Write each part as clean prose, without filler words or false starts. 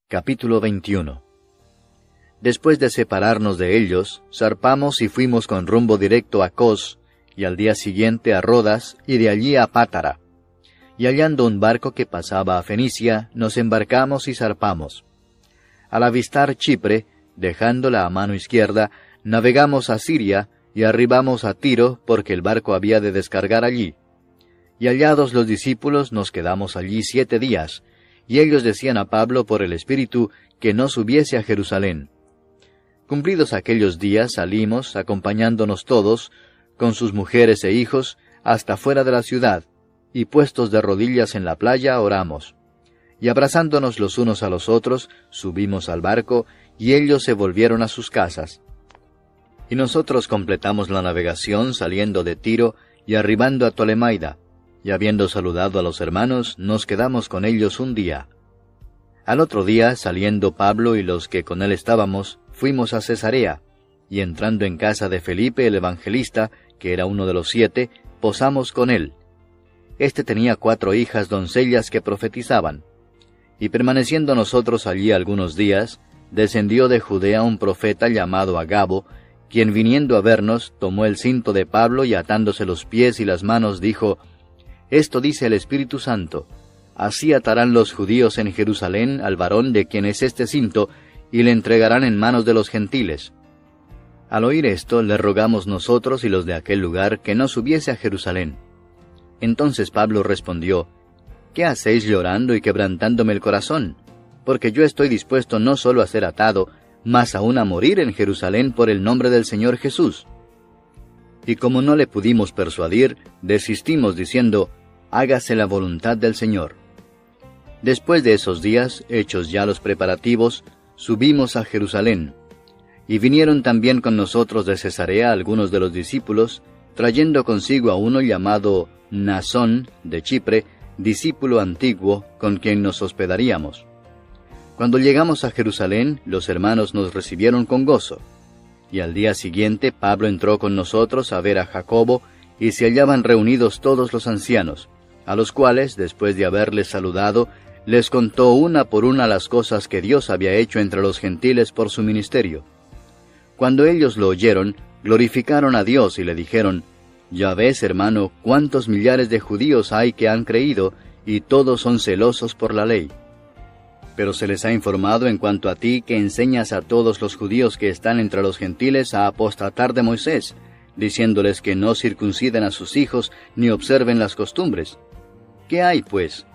Capítulo 21. Después de separarnos de ellos, zarpamos y fuimos con rumbo directo a Cos, y al día siguiente a Rodas, y de allí a Pátara. Y hallando un barco que pasaba a Fenicia, nos embarcamos y zarpamos. Al avistar Chipre, dejándola a mano izquierda, navegamos a Siria, y arribamos a Tiro, porque el barco había de descargar allí. Y hallados los discípulos, nos quedamos allí 7 días, y ellos decían a Pablo por el Espíritu que no subiese a Jerusalén. Cumplidos aquellos días salimos, acompañándonos todos, con sus mujeres e hijos, hasta fuera de la ciudad, y puestos de rodillas en la playa oramos. Y abrazándonos los unos a los otros, subimos al barco, y ellos se volvieron a sus casas. Y nosotros completamos la navegación saliendo de Tiro y arribando a Tolemaida, y habiendo saludado a los hermanos, nos quedamos con ellos un día. Al otro día, saliendo Pablo y los que con él estábamos, fuimos a Cesarea, y entrando en casa de Felipe el evangelista, que era uno de los 7, posamos con él. Este tenía 4 hijas doncellas que profetizaban. Y permaneciendo nosotros allí algunos días, descendió de Judea un profeta llamado Agabo, quien viniendo a vernos, tomó el cinto de Pablo y atándose los pies y las manos, dijo: «Esto dice el Espíritu Santo, así atarán los judíos en Jerusalén al varón de quien es este cinto, y le entregarán en manos de los gentiles». Al oír esto, le rogamos nosotros y los de aquel lugar que no subiese a Jerusalén. Entonces Pablo respondió: «¿Qué hacéis llorando y quebrantándome el corazón? Porque yo estoy dispuesto no solo a ser atado, mas aún a morir en Jerusalén por el nombre del Señor Jesús». Y como no le pudimos persuadir, desistimos diciendo: «Hágase la voluntad del Señor». Después de esos días, hechos ya los preparativos, subimos a Jerusalén. Y vinieron también con nosotros de Cesarea algunos de los discípulos, trayendo consigo a uno llamado Mnasón de Chipre, discípulo antiguo, con quien nos hospedaríamos. Cuando llegamos a Jerusalén, los hermanos nos recibieron con gozo. Y al día siguiente Pablo entró con nosotros a ver a Jacobo, y se hallaban reunidos todos los ancianos, a los cuales, después de haberles saludado, les contó una por una las cosas que Dios había hecho entre los gentiles por su ministerio. Cuando ellos lo oyeron, glorificaron a Dios y le dijeron: «Ya ves, hermano, cuántos millares de judíos hay que han creído, y todos son celosos por la ley. Pero se les ha informado en cuanto a ti que enseñas a todos los judíos que están entre los gentiles a apostatar de Moisés, diciéndoles que no circunciden a sus hijos ni observen las costumbres. ¿Qué hay, pues?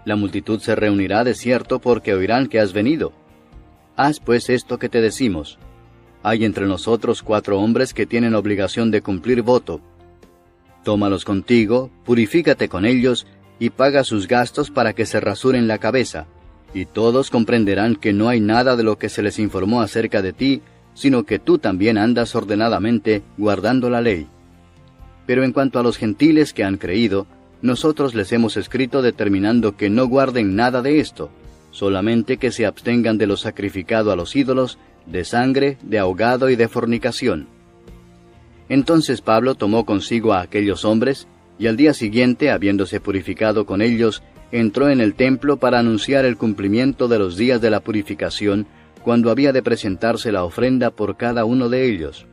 La multitud se reunirá de cierto porque oirán que has venido. Haz pues esto que te decimos. Hay entre nosotros 4 hombres que tienen obligación de cumplir voto. Tómalos contigo, purifícate con ellos, y paga sus gastos para que se rasuren la cabeza, y todos comprenderán que no hay nada de lo que se les informó acerca de ti, sino que tú también andas ordenadamente guardando la ley. Pero en cuanto a los gentiles que han creído, nosotros les hemos escrito determinando que no guarden nada de esto, solamente que se abstengan de lo sacrificado a los ídolos, de sangre, de ahogado y de fornicación». Entonces Pablo tomó consigo a aquellos hombres, y al día siguiente, habiéndose purificado con ellos, entró en el templo para anunciar el cumplimiento de los días de la purificación, cuando había de presentarse la ofrenda por cada uno de ellos.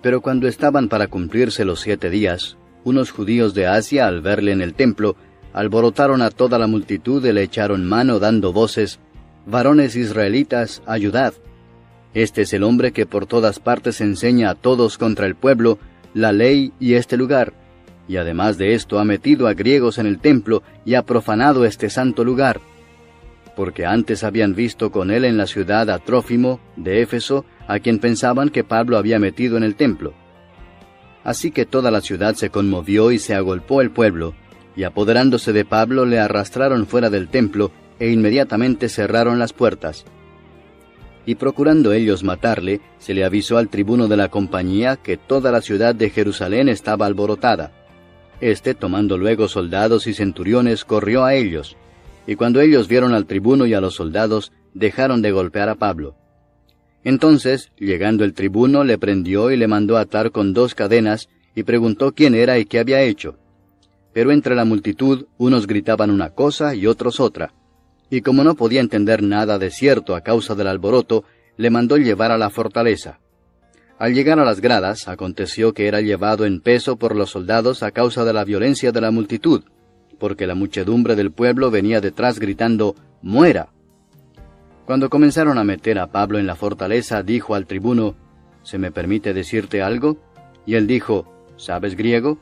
Pero cuando estaban para cumplirse los 7 días, unos judíos de Asia, al verle en el templo, alborotaron a toda la multitud y le echaron mano dando voces: «Varones israelitas, ayudad. Este es el hombre que por todas partes enseña a todos contra el pueblo, la ley y este lugar, y además de esto ha metido a griegos en el templo y ha profanado este santo lugar». Porque antes habían visto con él en la ciudad a Trófimo, de Éfeso, a quien pensaban que Pablo había metido en el templo. Así que toda la ciudad se conmovió y se agolpó el pueblo, y apoderándose de Pablo le arrastraron fuera del templo, e inmediatamente cerraron las puertas. Y procurando ellos matarle, se le avisó al tribuno de la compañía que toda la ciudad de Jerusalén estaba alborotada. Este, tomando luego soldados y centuriones, corrió a ellos, y cuando ellos vieron al tribuno y a los soldados, dejaron de golpear a Pablo. Entonces, llegando el tribuno, le prendió y le mandó atar con 2 cadenas, y preguntó quién era y qué había hecho. Pero entre la multitud, unos gritaban una cosa y otros otra. y como no podía entender nada de cierto a causa del alboroto, le mandó llevar a la fortaleza. Al llegar a las gradas, aconteció que era llevado en peso por los soldados a causa de la violencia de la multitud, porque la muchedumbre del pueblo venía detrás gritando, «¡Muera!». Cuando comenzaron a meter a Pablo en la fortaleza, dijo al tribuno, «¿Se me permite decirte algo?». Y él dijo, «¿Sabes griego?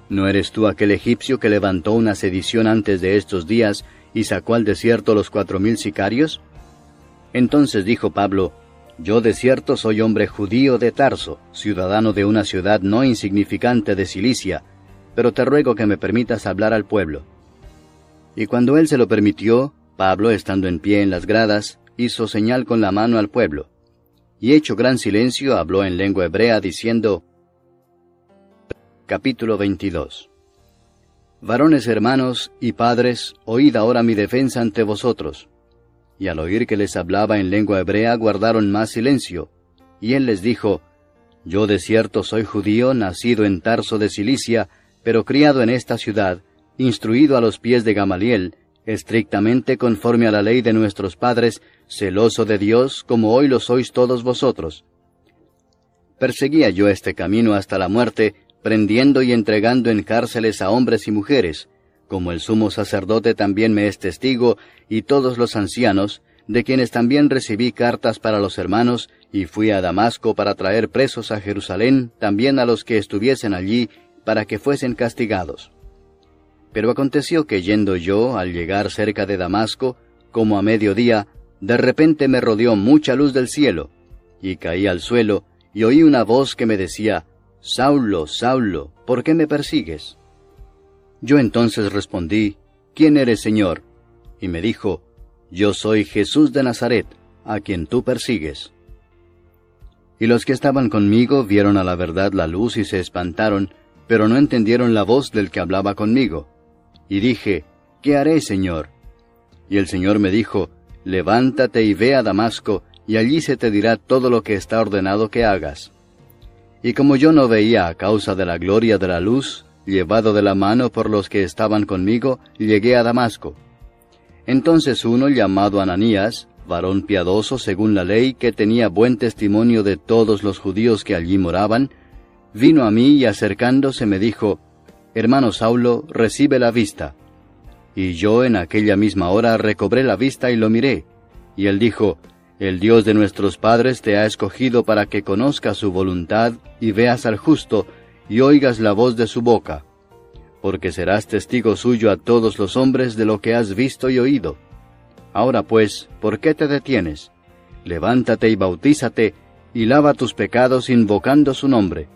¿No eres tú aquel egipcio que levantó una sedición antes de estos días y sacó al desierto los 4000 sicarios?» Entonces dijo Pablo, «Yo de cierto soy hombre judío de Tarso, ciudadano de una ciudad no insignificante de Cilicia, pero te ruego que me permitas hablar al pueblo». Y cuando él se lo permitió, Pablo, estando en pie en las gradas, hizo señal con la mano al pueblo. Y hecho gran silencio, habló en lengua hebrea, diciendo, Capítulo 22. Varones hermanos y padres, oíd ahora mi defensa ante vosotros. Y al oír que les hablaba en lengua hebrea, guardaron más silencio. Y él les dijo, Yo de cierto soy judío, nacido en Tarso de Cilicia, pero criado en esta ciudad, instruido a los pies de Gamaliel, estrictamente conforme a la ley de nuestros padres, celoso de Dios, como hoy lo sois todos vosotros. Perseguía yo este camino hasta la muerte, prendiendo y entregando en cárceles a hombres y mujeres, como el sumo sacerdote también me es testigo, y todos los ancianos, de quienes también recibí cartas para los hermanos, y fui a Damasco para traer presos a Jerusalén, también a los que estuviesen allí, para que fuesen castigados. Pero aconteció que yendo yo, al llegar cerca de Damasco, como a mediodía, de repente me rodeó mucha luz del cielo, y caí al suelo, y oí una voz que me decía, Saulo, Saulo, ¿por qué me persigues? Yo entonces respondí, ¿quién eres, Señor? Y me dijo, Yo soy Jesús de Nazaret, a quien tú persigues. Y los que estaban conmigo vieron a la verdad la luz y se espantaron, pero no entendieron la voz del que hablaba conmigo. Y dije, ¿qué haré, Señor? Y el Señor me dijo, levántate y ve a Damasco, y allí se te dirá todo lo que está ordenado que hagas. Y como yo no veía a causa de la gloria de la luz, llevado de la mano por los que estaban conmigo, llegué a Damasco. Entonces uno llamado Ananías, varón piadoso según la ley, que tenía buen testimonio de todos los judíos que allí moraban, vino a mí y acercándose me dijo, Hermano Saulo, recibe la vista. Y yo en aquella misma hora recobré la vista y lo miré. Y él dijo, El Dios de nuestros padres te ha escogido para que conozcas su voluntad y veas al justo y oigas la voz de su boca. Porque serás testigo suyo a todos los hombres de lo que has visto y oído. Ahora pues, ¿por qué te detienes? Levántate y bautízate, y lava tus pecados invocando su nombre.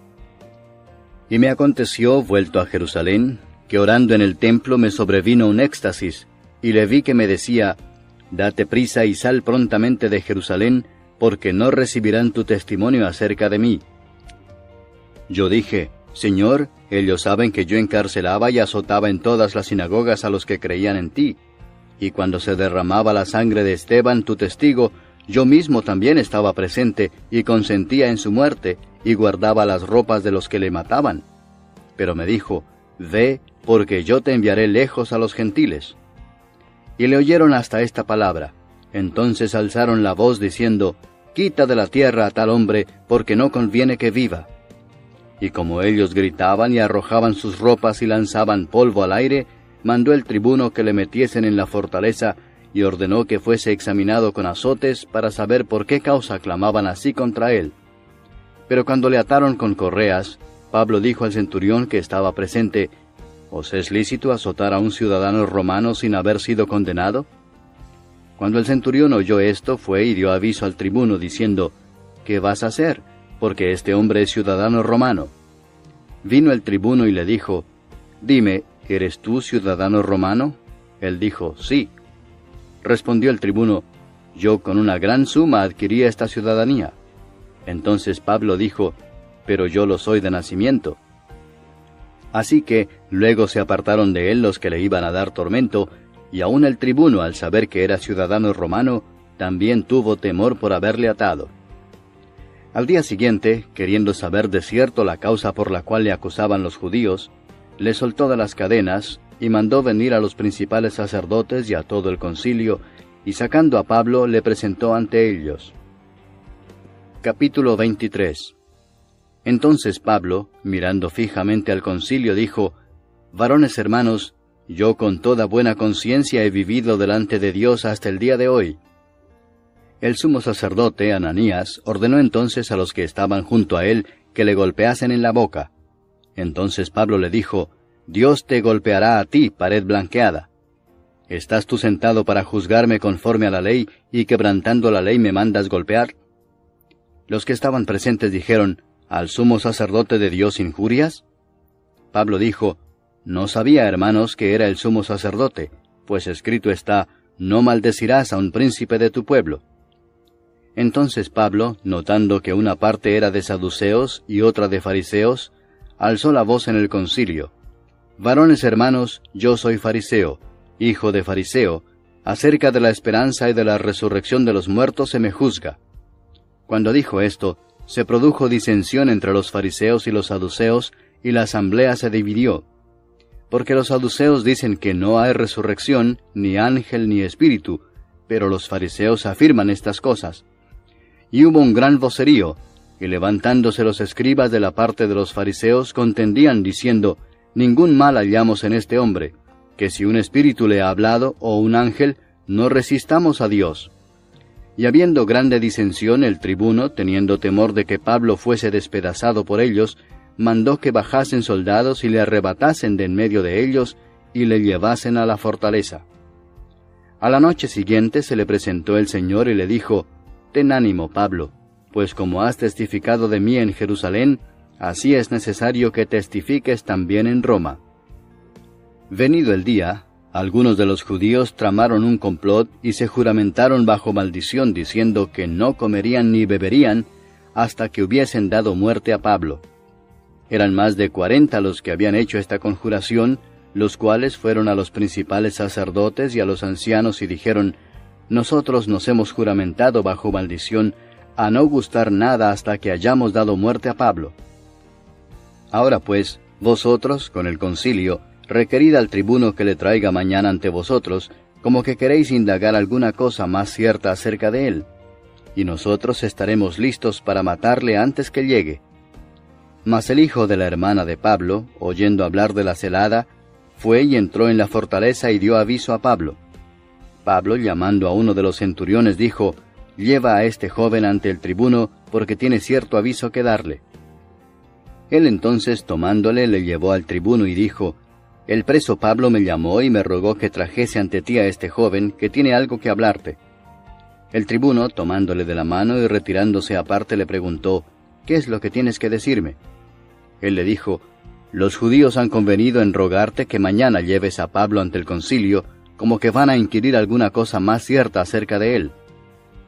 Y me aconteció, vuelto a Jerusalén, que orando en el templo me sobrevino un éxtasis, y le vi que me decía, Date prisa y sal prontamente de Jerusalén, porque no recibirán tu testimonio acerca de mí. Yo dije, Señor, ellos saben que yo encarcelaba y azotaba en todas las sinagogas a los que creían en ti, y cuando se derramaba la sangre de Esteban, tu testigo, yo mismo también estaba presente, y consentía en su muerte, y guardaba las ropas de los que le mataban. Pero me dijo, Ve, porque yo te enviaré lejos a los gentiles. Y le oyeron hasta esta palabra. Entonces alzaron la voz diciendo, Quita de la tierra a tal hombre, porque no conviene que viva. Y como ellos gritaban y arrojaban sus ropas y lanzaban polvo al aire, mandó el tribuno que le metiesen en la fortaleza, y ordenó que fuese examinado con azotes para saber por qué causa clamaban así contra él. Pero cuando le ataron con correas, Pablo dijo al centurión que estaba presente, ¿Os es lícito azotar a un ciudadano romano sin haber sido condenado? Cuando el centurión oyó esto, fue y dio aviso al tribuno, diciendo, ¿Qué vas a hacer? Porque este hombre es ciudadano romano. Vino el tribuno y le dijo, Dime, ¿eres tú ciudadano romano? Él dijo, Sí. Respondió el tribuno, Yo con una gran suma adquirí esta ciudadanía. Entonces Pablo dijo, Pero yo lo soy de nacimiento. Así que luego se apartaron de él los que le iban a dar tormento, y aun el tribuno, al saber que era ciudadano romano, también tuvo temor por haberle atado. Al día siguiente, queriendo saber de cierto la causa por la cual le acusaban los judíos, le soltó de las cadenas, y mandó venir a los principales sacerdotes y a todo el concilio, y sacando a Pablo le presentó ante ellos. Capítulo 23. Entonces Pablo, mirando fijamente al concilio, dijo: Varones hermanos, yo con toda buena conciencia he vivido delante de Dios hasta el día de hoy. El sumo sacerdote, Ananías, ordenó entonces a los que estaban junto a él que le golpeasen en la boca. Entonces Pablo le dijo: Dios te golpeará a ti, pared blanqueada. ¿Estás tú sentado para juzgarme conforme a la ley, y quebrantando la ley me mandas golpear? Los que estaban presentes dijeron: ¿Al sumo sacerdote de Dios injurias? Pablo dijo: No sabía, hermanos, que era el sumo sacerdote, pues escrito está: No maldecirás a un príncipe de tu pueblo. Entonces Pablo, notando que una parte era de saduceos y otra de fariseos, alzó la voz en el concilio: Varones hermanos, yo soy fariseo, hijo de fariseo, acerca de la esperanza y de la resurrección de los muertos se me juzga. Cuando dijo esto, se produjo disensión entre los fariseos y los saduceos, y la asamblea se dividió. Porque los saduceos dicen que no hay resurrección, ni ángel ni espíritu, pero los fariseos afirman estas cosas. Y hubo un gran vocerío, y levantándose los escribas de la parte de los fariseos contendían diciendo: Ningún mal hallamos en este hombre, que si un espíritu le ha hablado o un ángel, no resistamos a Dios. Y habiendo grande disensión, el tribuno, teniendo temor de que Pablo fuese despedazado por ellos, mandó que bajasen soldados y le arrebatasen de en medio de ellos, y le llevasen a la fortaleza. A la noche siguiente se le presentó el Señor y le dijo: Ten ánimo, Pablo, pues como has testificado de mí en Jerusalén, así es necesario que testifiques también en Roma. Venido el día, algunos de los judíos tramaron un complot y se juramentaron bajo maldición, diciendo que no comerían ni beberían hasta que hubiesen dado muerte a Pablo. Eran más de 40 los que habían hecho esta conjuración, los cuales fueron a los principales sacerdotes y a los ancianos y dijeron: Nosotros nos hemos juramentado bajo maldición a no gustar nada hasta que hayamos dado muerte a Pablo. Ahora pues, vosotros, con el concilio, requerid al tribuno que le traiga mañana ante vosotros, como que queréis indagar alguna cosa más cierta acerca de él, y nosotros estaremos listos para matarle antes que llegue. Mas el hijo de la hermana de Pablo, oyendo hablar de la celada, fue y entró en la fortaleza y dio aviso a Pablo. Pablo, llamando a uno de los centuriones, dijo: Lleva a este joven ante el tribuno, porque tiene cierto aviso que darle. Él entonces, tomándole, le llevó al tribuno y dijo: El preso Pablo me llamó y me rogó que trajese ante ti a este joven, que tiene algo que hablarte. El tribuno, tomándole de la mano y retirándose aparte, le preguntó: ¿Qué es lo que tienes que decirme? Él le dijo: Los judíos han convenido en rogarte que mañana lleves a Pablo ante el concilio, como que van a inquirir alguna cosa más cierta acerca de él.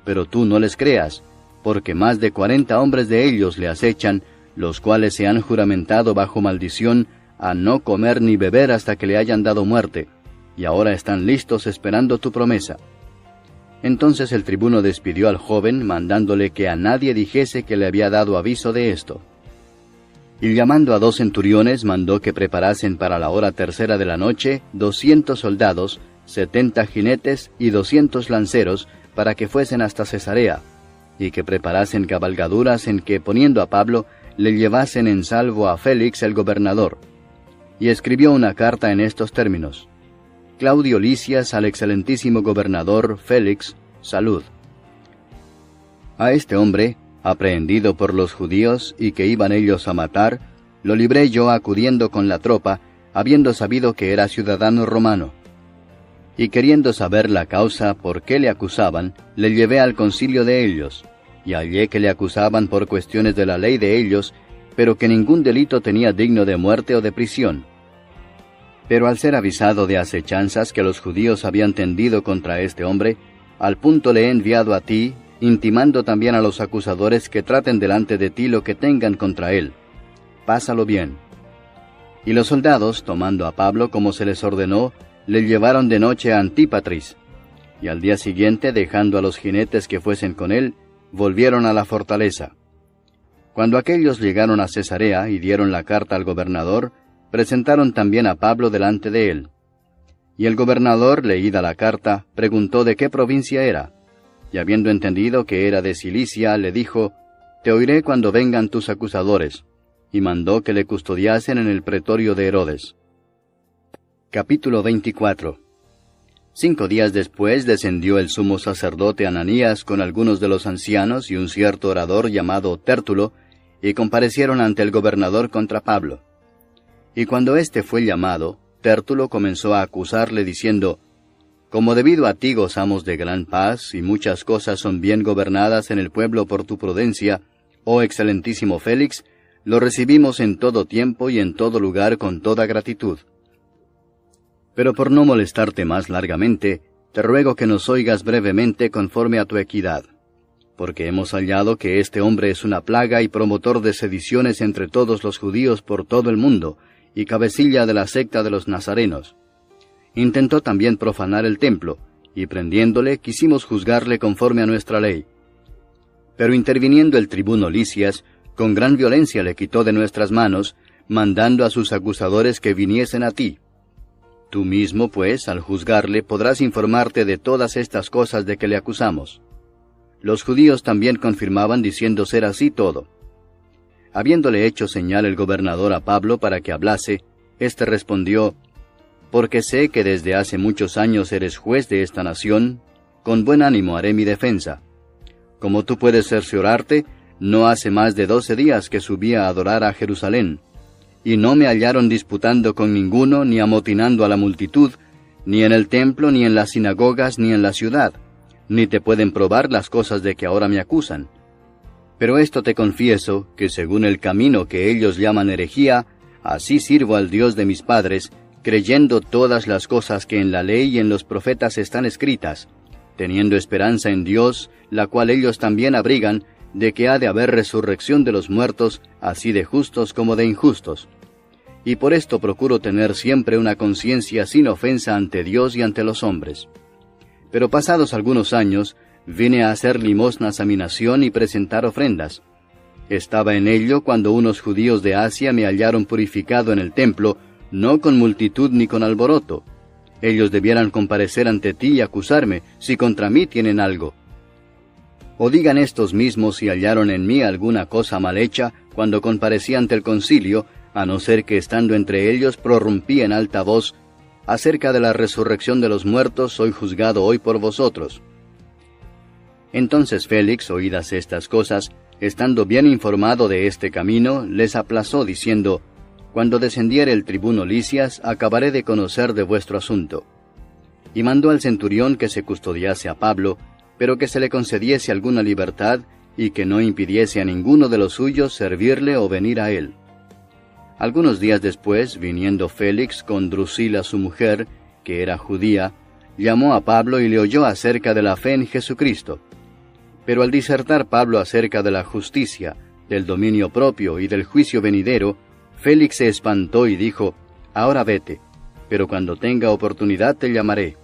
Pero tú no les creas, porque más de 40 hombres de ellos le acechan, los cuales se han juramentado bajo maldición a no comer ni beber hasta que le hayan dado muerte, y ahora están listos esperando tu promesa. Entonces el tribuno despidió al joven, mandándole que a nadie dijese que le había dado aviso de esto. Y llamando a 2 centuriones, mandó que preparasen para la hora tercera de la noche 200 soldados, 70 jinetes y 200 lanceros, para que fuesen hasta Cesarea, y que preparasen cabalgaduras en que, poniendo a Pablo, le llevasen en salvo a Félix el gobernador. Y escribió una carta en estos términos: Claudio Lisias al excelentísimo gobernador Félix, salud. A este hombre, aprehendido por los judíos y que iban ellos a matar, lo libré yo acudiendo con la tropa, habiendo sabido que era ciudadano romano. Y queriendo saber la causa por qué le acusaban, le llevé al concilio de ellos, y hallé que le acusaban por cuestiones de la ley de ellos, pero que ningún delito tenía digno de muerte o de prisión. Pero al ser avisado de acechanzas que los judíos habían tendido contra este hombre, al punto le he enviado a ti, intimando también a los acusadores que traten delante de ti lo que tengan contra él. Pásalo bien. Y los soldados, tomando a Pablo como se les ordenó, le llevaron de noche a Antípatris, y al día siguiente, dejando a los jinetes que fuesen con él, volvieron a la fortaleza. Cuando aquellos llegaron a Cesarea y dieron la carta al gobernador, presentaron también a Pablo delante de él. Y el gobernador, leída la carta, preguntó de qué provincia era. Y habiendo entendido que era de Cilicia, le dijo, «Te oiré cuando vengan tus acusadores». Y mandó que le custodiasen en el pretorio de Herodes. Capítulo 24. 5 días después descendió el sumo sacerdote Ananías con algunos de los ancianos y un cierto orador llamado Tértulo, y comparecieron ante el gobernador contra Pablo. Y cuando éste fue llamado, Tértulo comenzó a acusarle diciendo, «Como debido a ti gozamos de gran paz, y muchas cosas son bien gobernadas en el pueblo por tu prudencia, oh excelentísimo Félix, lo recibimos en todo tiempo y en todo lugar con toda gratitud. Pero por no molestarte más largamente, te ruego que nos oigas brevemente conforme a tu equidad, porque hemos hallado que este hombre es una plaga y promotor de sediciones entre todos los judíos por todo el mundo, y cabecilla de la secta de los nazarenos. Intentó también profanar el templo, y prendiéndole quisimos juzgarle conforme a nuestra ley. Pero interviniendo el tribuno Lisias, con gran violencia le quitó de nuestras manos, mandando a sus acusadores que viniesen a ti. Tú mismo, pues, al juzgarle, podrás informarte de todas estas cosas de que le acusamos. Los judíos también confirmaban diciendo ser así todo. Habiéndole hecho señal el gobernador a Pablo para que hablase, éste respondió, «Porque sé que desde hace muchos años eres juez de esta nación, con buen ánimo haré mi defensa. Como tú puedes cerciorarte, no hace más de 12 días que subí a adorar a Jerusalén, y no me hallaron disputando con ninguno, ni amotinando a la multitud, ni en el templo, ni en las sinagogas, ni en la ciudad, ni te pueden probar las cosas de que ahora me acusan. Pero esto te confieso, que según el camino que ellos llaman herejía, así sirvo al Dios de mis padres, creyendo todas las cosas que en la ley y en los profetas están escritas, teniendo esperanza en Dios, la cual ellos también abrigan, de que ha de haber resurrección de los muertos, así de justos como de injustos. Y por esto procuro tener siempre una conciencia sin ofensa ante Dios y ante los hombres. Pero pasados algunos años, vine a hacer limosnas a mi nación y presentar ofrendas. Estaba en ello cuando unos judíos de Asia me hallaron purificado en el templo, no con multitud ni con alboroto. Ellos debieran comparecer ante ti y acusarme, si contra mí tienen algo. O digan estos mismos si hallaron en mí alguna cosa mal hecha cuando comparecí ante el concilio, a no ser que estando entre ellos prorrumpí en alta voz, acerca de la resurrección de los muertos soy juzgado hoy por vosotros. Entonces Félix, oídas estas cosas, estando bien informado de este camino, les aplazó diciendo, «Cuando descendiere el tribuno Lisias, acabaré de conocer de vuestro asunto». Y mandó al centurión que se custodiase a Pablo, pero que se le concediese alguna libertad, y que no impidiese a ninguno de los suyos servirle o venir a él. Algunos días después, viniendo Félix con Drusila su mujer, que era judía, llamó a Pablo y le oyó acerca de la fe en Jesucristo. Pero al disertar Pablo acerca de la justicia, del dominio propio y del juicio venidero, Félix se espantó y dijo, «Ahora vete, pero cuando tenga oportunidad te llamaré».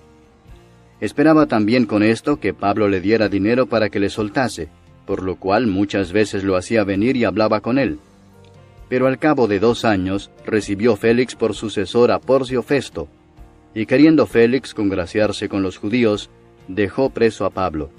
Esperaba también con esto que Pablo le diera dinero para que le soltase, por lo cual muchas veces lo hacía venir y hablaba con él. Pero al cabo de 2 años recibió Félix por sucesor a Porcio Festo, y queriendo Félix congraciarse con los judíos, dejó preso a Pablo.